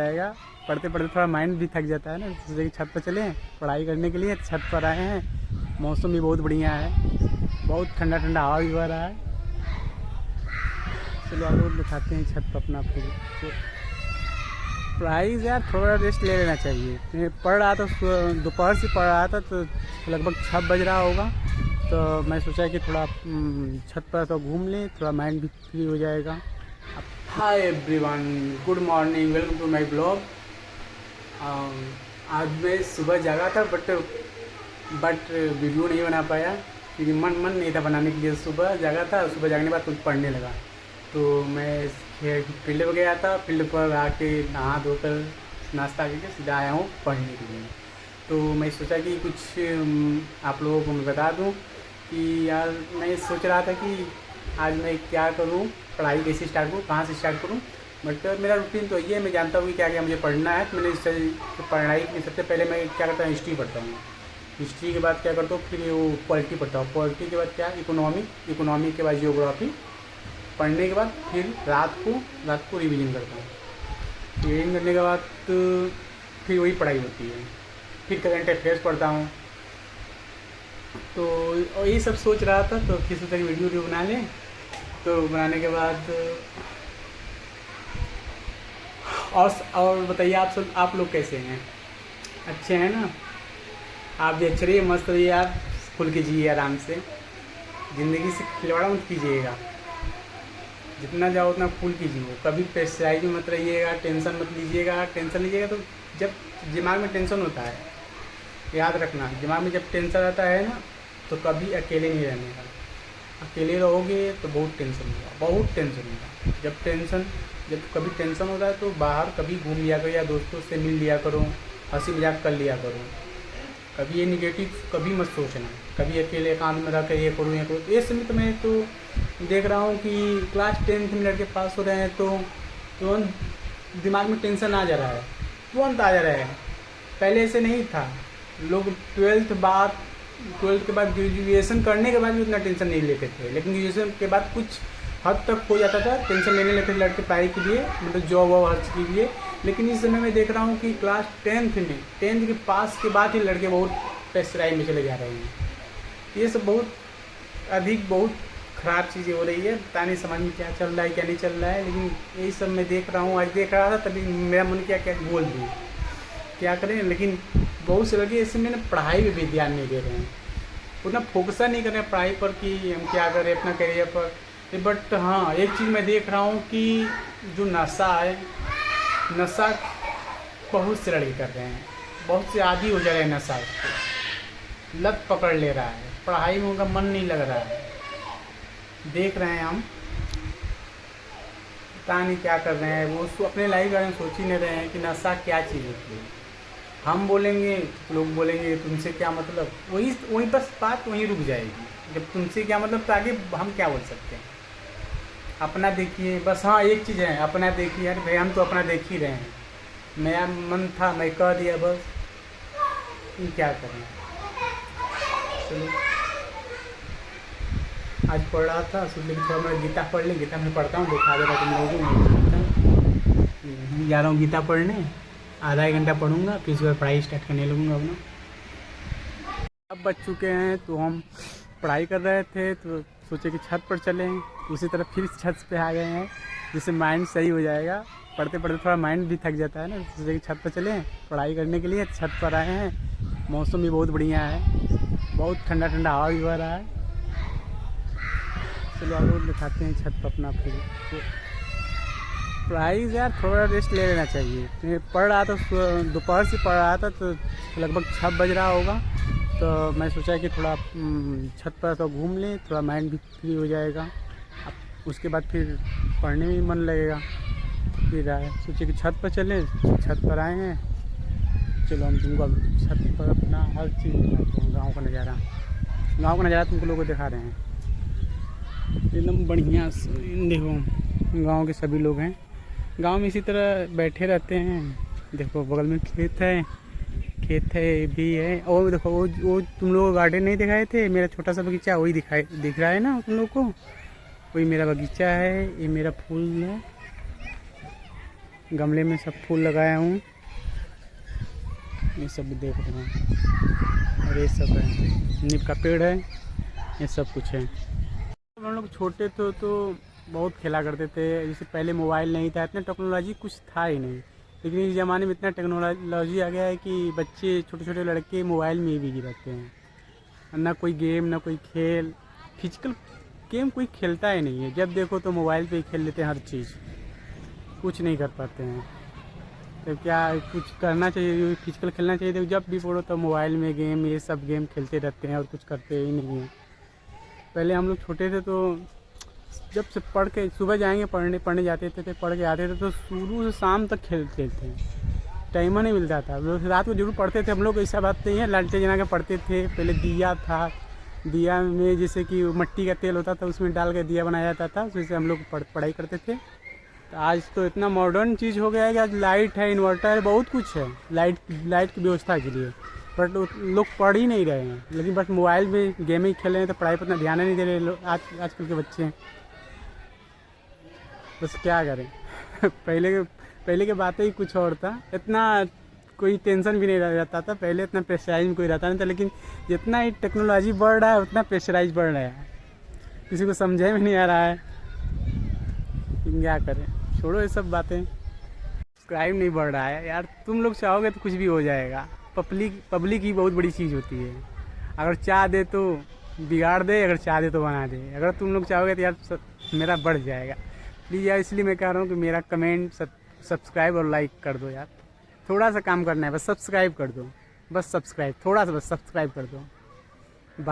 जाएगा। पढ़ते पढ़ते थोड़ा माइंड भी थक जाता है ना, सोचे कि छत पर चलें पढ़ाई करने के लिए। छत पर आए हैं, मौसम भी बहुत बढ़िया है, बहुत ठंडा ठंडा हवा भी बह रहा है। चलो आप लोग दिखाते हैं छत पर अपना। फिर तो पढ़ाई से यार थोड़ा रेस्ट ले लेना चाहिए। मैं पढ़ रहा था, दोपहर से पढ़ रहा था, तो लगभग 6 बज रहा होगा। तो मैं सोचा कि थोड़ा छत पर तो घूम लें, थोड़ा माइंड भी फ्री हो जाएगा। Hi everyone, good morning, welcome to my blog. आज मैं सुबह जागा था बट वीडियो नहीं बना पाया क्योंकि मन नहीं था बनाने के लिए। सुबह जागा था, सुबह जागने के बाद कुछ पढ़ने लगा। तो मैं फील्ड पर गया था, फील्ड पर आके नहा धोकर नाश्ता करके सीधा आया हूँ पढ़ने के लिए। तो मैं सोचा कि कुछ आप लोगों को मैं बता दूँ कि यार मैं सोच रहा था कि आज मैं क्या करूँ, पढ़ाई कैसे स्टार्ट करूँ, कहाँ से स्टार्ट करूँ। बट मेरा रूटीन तो ये है, मैं जानता हूँ कि क्या क्या मुझे पढ़ना है। तो मैंने पढ़ाई में सबसे पहले मैं क्या करता हूँ, हिस्ट्री पढ़ता हूँ। हिस्ट्री के बाद क्या करता हूँ, फिर वो पॉलिटी पढ़ता हूँ। पॉलिटी के बाद क्या, इकोनॉमी के बाद जियोग्राफी। पढ़ने के बाद फिर रात को रिवीजन करता हूँ। रिवीजन करने के बाद फिर वही पढ़ाई होती है। फिर करंट अफेयर्स पढ़ता हूँ। तो और ये सब सोच रहा था, तो फिर सोचा कि वीडियो बना लें। तो बनाने के बाद और बताइए आप लोग कैसे हैं, अच्छे हैं ना? आप भी अच्छे रहिए, मस्त रहिए, आप खुल के जिए आराम से। ज़िंदगी से खिलवाड़ मत कीजिएगा, जितना जाओ उतना कूल कीजिए। कभी प्रेशराइज में मत रहिएगा, टेंशन मत लीजिएगा। टेंशन लीजिएगा तो जब दिमाग में टेंशन होता है, याद रखना, दिमाग में जब टेंशन आता है ना, तो कभी अकेले नहीं रहने का। अकेले रहोगे तो बहुत टेंशन होगा, बहुत टेंशन होगा। जब कभी टेंशन होता है तो बाहर कभी घूम लिया करो या दोस्तों से मिल लिया करो, हंसी मजाक कर लिया करो। कभी ये निगेटिव कभी मत सोचना, कभी अकेले एकांत में रह कर ये करूँ। इस समय तो मैं तो देख रहा हूँ कि क्लास 10th में लड़के पास हो रहे हैं तो तुरंत दिमाग में टेंशन आ जा रहा है, तुरंत आ जा रहा है। पहले ऐसे नहीं था, लोग 12th के बाद ग्रेजुएशन करने के बाद भी उतना टेंशन नहीं लेते थे, लेकिन ग्रेजुएशन के बाद कुछ हद तक हो जाता था, टेंशन लेने लगते थे लड़के पढ़ाई के लिए, मतलब जॉब वॉब हर चीज़ के लिए। लेकिन इस समय मैं देख रहा हूँ कि क्लास 10th के पास के बाद ही लड़के बहुत प्रेशराइज में चले जा रहे हैं। ये सब बहुत ख़राब चीज़ें हो रही है। पता नहीं समझ में क्या चल रहा है क्या नहीं चल रहा है, लेकिन यही सब मैं देख रहा हूँ। आज देख रहा था तभी मेरा मन क्या बोल दूँ, क्या करें। लेकिन बहुत से लड़के इसमें ना पढ़ाई में भी ध्यान नहीं दे रहे हैं, उतना फोकस नहीं कर रहे हैं पढ़ाई पर कि हम क्या करें अपना करियर पर। बट हाँ, एक चीज़ मैं देख रहा हूँ कि जो नशा है, नशा बहुत से लड़के कर रहे हैं, बहुत से आदी हो जा रहे हैं नशा, उसको लत पकड़ ले रहा है, पढ़ाई में उनका मन नहीं लग रहा है। देख रहे हैं हम, पता नहीं क्या कर रहे हैं वो, अपने लाइफ के बारे में सोच ही नहीं रहे हैं कि नशा क्या चीज़ होती है। हम बोलेंगे, लोग बोलेंगे तुमसे क्या मतलब, वही बस बात वहीं रुक जाएगी। जब तुमसे क्या मतलब तो आगे हम क्या बोल सकते हैं। अपना देखिए बस। हाँ, एक चीज़ है, अपना देखिए। यार भाई, हम तो अपना देख ही रहे हैं। मेरा मन था, मैं कह दिया बस, क्या करें। चलो, आज पढ़ रहा था, सोच लेकिन थोड़ा मैं गीता पढ़ लें। गीता में पढ़ता हूँ, दिखा दे रहा तुम लोगों को। जा रहा हूँ गीता पढ़ने, आधा 1 घंटा पढ़ूंगा, फिर उसके बाद पढ़ाई स्टार्ट करने लगूँगा अपना। अब बज चुके हैं, तो हम पढ़ाई कर रहे थे, तो सोचे कि छत पर चलें। उसी तरह फिर छत पे आ गए हैं, जिससे माइंड सही हो जाएगा। पढ़ते पढ़ते थोड़ा माइंड भी थक जाता है ना, सोचे कि छत पर चलें पढ़ाई करने के लिए। छत पर आए हैं, मौसम भी बहुत बढ़िया है, बहुत ठंडा ठंडा हवा भी बह रहा है। चलो आप लोग दिखाते हैं छत पर अपना। फिर तो पढ़ाई से यार थोड़ा रेस्ट ले लेना चाहिए। मैं पढ़ रहा था, दोपहर से पढ़ रहा था, तो लगभग 6 बज रहा होगा। तो मैं सोचा कि थोड़ा छत पर तो घूम लें, थोड़ा माइंड भी फ्री हो जाएगा। उसके बाद फिर पढ़ने में मन लगेगा। फिर सोचे कि छत पर चलें, छत पर आए हैं। चलो हम तुमको छत पर अपना हर चीज़ दिखाते हैं। गाँव का नज़ारा तुमको लोगों को दिखा रहे हैं, एकदम बढ़िया। देखो, गांव के सभी लोग हैं, गांव में इसी तरह बैठे रहते हैं। देखो बगल में खेत है भी है। और देखो वो तुम लोग गार्डन नहीं दिखाए थे, मेरा छोटा सा बगीचा वही दिख रहा है ना तुम लोग को। वही मेरा बगीचा है, ये मेरा फूल है, गमले में सब फूल लगाया हूँ, ये सब भी देख रहे हैं। और ये सब है, नीम का पेड़ है, ये सब कुछ है। हम लोग छोटे थे तो बहुत खेला करते थे। जैसे पहले मोबाइल नहीं था, इतना टेक्नोलॉजी कुछ था ही नहीं, लेकिन इस ज़माने में इतना टेक्नोलॉजी आ गया है कि बच्चे, छोटे छोटे लड़के मोबाइल में ही बिजी रहते हैं। ना कोई गेम, ना कोई खेल, फिजिकल गेम कोई खेलता ही नहीं है। जब देखो तो मोबाइल पे ही खेल लेते हैं हर चीज़, कुछ नहीं कर पाते हैं। तो क्या कुछ करना चाहिए, फिजिकल खेलना चाहिए। तो जब भी पढ़ो तो मोबाइल में गेम, ये सब गेम खेलते रहते हैं और कुछ करते ही नहीं हैं। पहले हम लोग छोटे थे तो जब से पढ़ के सुबह जाएंगे पढ़ने जाते थे, पढ़ के आते थे तो शुरू से शाम तक खेलते थे, टाइम नहीं मिलता था। लोग रात को जरूर पढ़ते थे। हम लोग ऐसा बात नहीं है, लालटेन जला के पढ़ते थे। पहले दिया था, दिया में जैसे कि मिट्टी का तेल होता था, उसमें डाल के दिया बनाया जाता था, उससे हम लोग पढ़ाई करते थे। तो आज तो इतना मॉडर्न चीज़ हो गया है कि आज लाइट है, इन्वर्टर है, बहुत कुछ है लाइट की व्यवस्था के लिए, बट लोग पढ़ ही नहीं रहे हैं। लेकिन बस मोबाइल में गेम ही खेल रहे हैं, तो पढ़ाई पर इतना ध्यान नहीं दे रहे लोग आजकल के बच्चे। बस क्या करें पहले के बातें ही कुछ और था। इतना कोई टेंशन भी नहीं रहता था पहले, इतना प्रेशराइज में कोई रहता नहीं था। लेकिन जितना ही टेक्नोलॉजी बढ़ रहा है उतना प्रेशराइज बढ़ रहा है, किसी को समझे में नहीं आ रहा है। क्या करें, छोड़ो ये सब बातें। सब्सक्राइब नहीं बढ़ रहा है यार, तुम लोग चाहोगे तो कुछ भी हो जाएगा। पब्लिक ही बहुत बड़ी चीज़ होती है। अगर चाह दे तो बिगाड़ दे, अगर चाह दे तो बना दे। अगर तुम लोग चाहोगे तो यार मेरा बढ़ जाएगा। प्लीज़ यार, इसलिए मैं कह रहा हूँ कि मेरा कमेंट, सब्सक्राइब और लाइक कर दो यार। थोड़ा सा काम करना है, बस सब्सक्राइब कर दो, बस सब्सक्राइब, थोड़ा सा बस सब्सक्राइब कर दो।